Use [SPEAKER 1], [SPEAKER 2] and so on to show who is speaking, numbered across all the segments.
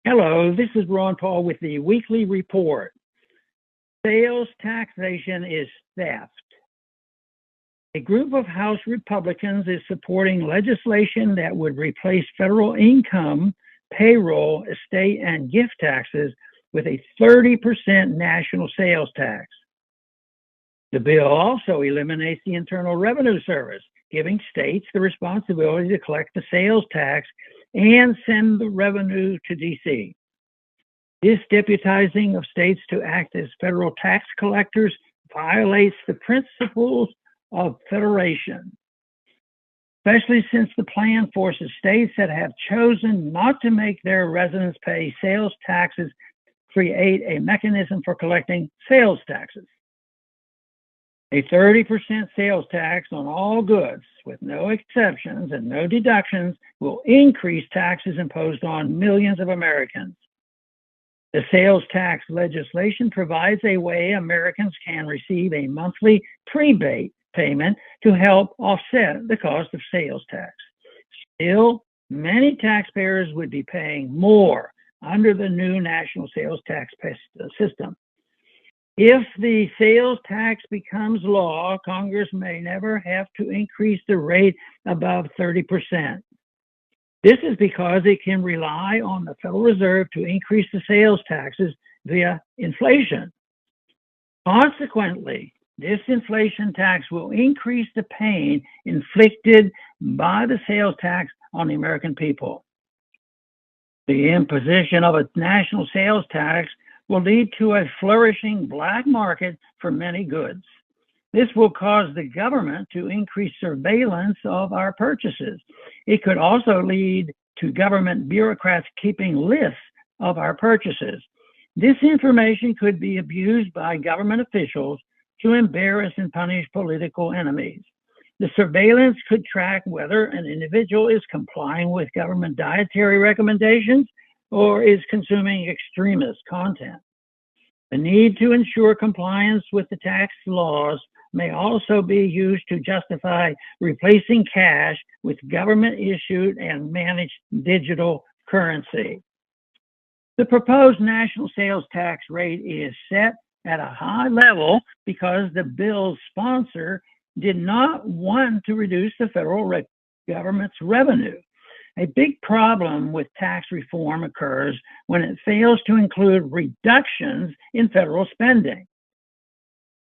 [SPEAKER 1] Hello, this is Ron Paul with the weekly report. Sales taxation is theft. A group of House Republicans is supporting legislation that would replace federal income, payroll, estate, and gift taxes with a 30% national sales tax. The bill also eliminates the Internal Revenue Service, giving states the responsibility to collect the sales tax and send the revenue to D.C. This deputizing of states to act as federal tax collectors violates the principles of federation, especially since the plan forces states that have chosen not to make their residents pay sales taxes create a mechanism for collecting sales taxes. A 30% sales tax on all goods, with no exceptions and no deductions, will increase taxes imposed on millions of Americans. The sales tax legislation provides a way Americans can receive a monthly prebate payment to help offset the cost of sales tax. Still, many taxpayers would be paying more under the new national sales tax system. If the sales tax becomes law, Congress may never have to increase the rate above 30%. This is because it can rely on the Federal Reserve to increase the sales taxes via inflation. Consequently, this inflation tax will increase the pain inflicted by the sales tax on the American people. The imposition of a national sales tax will lead to a flourishing black market for many goods. This will cause the government to increase surveillance of our purchases. It could also lead to government bureaucrats keeping lists of our purchases. This information could be abused by government officials to embarrass and punish political enemies. The surveillance could track whether an individual is complying with government dietary recommendations or is consuming extremist content. The need to ensure compliance with the tax laws may also be used to justify replacing cash with government-issued and managed digital currency. The proposed national sales tax rate is set at a high level because the bill's sponsor did not want to reduce the federal government's revenue. A big problem with tax reform occurs when it fails to include reductions in federal spending.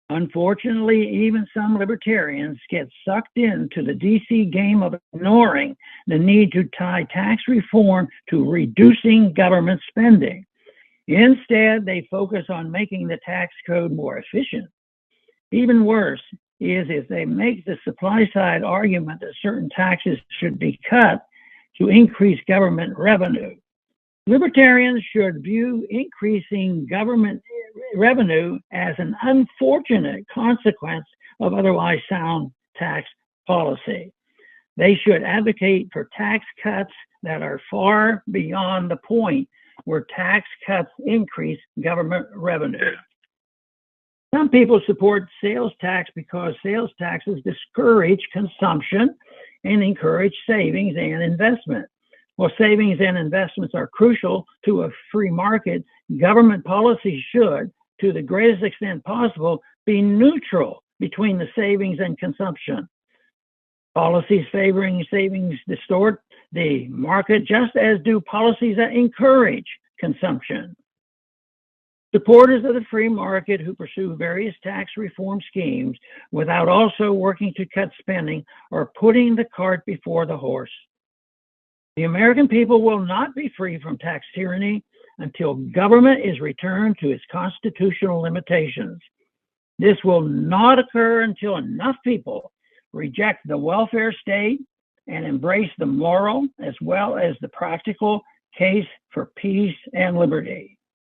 [SPEAKER 1] Unfortunately, even some libertarians get sucked into the DC game of ignoring the need to tie tax reform to reducing government spending. Instead, they focus on making the tax code more efficient. Even worse is if they make the supply side argument that certain taxes should be cut to increase government revenue. Libertarians should view increasing government revenue as an unfortunate consequence of otherwise sound tax policy. They should advocate for tax cuts that are far beyond the point where tax cuts increase government revenue. Some people support sales tax because sales taxes discourage consumption and encourage savings and investment. While savings and investments are crucial to a free market, government policy should, to the greatest extent possible, be neutral between the savings and consumption. Policies favoring savings distort the market, just as do policies that encourage consumption. Supporters of the free market who pursue various tax reform schemes without also working to cut spending are putting the cart before the horse. The American people will not be free from tax tyranny until government is returned to its constitutional limitations. This will not occur until enough people reject the welfare state and embrace the moral as well as the practical case for peace and liberty.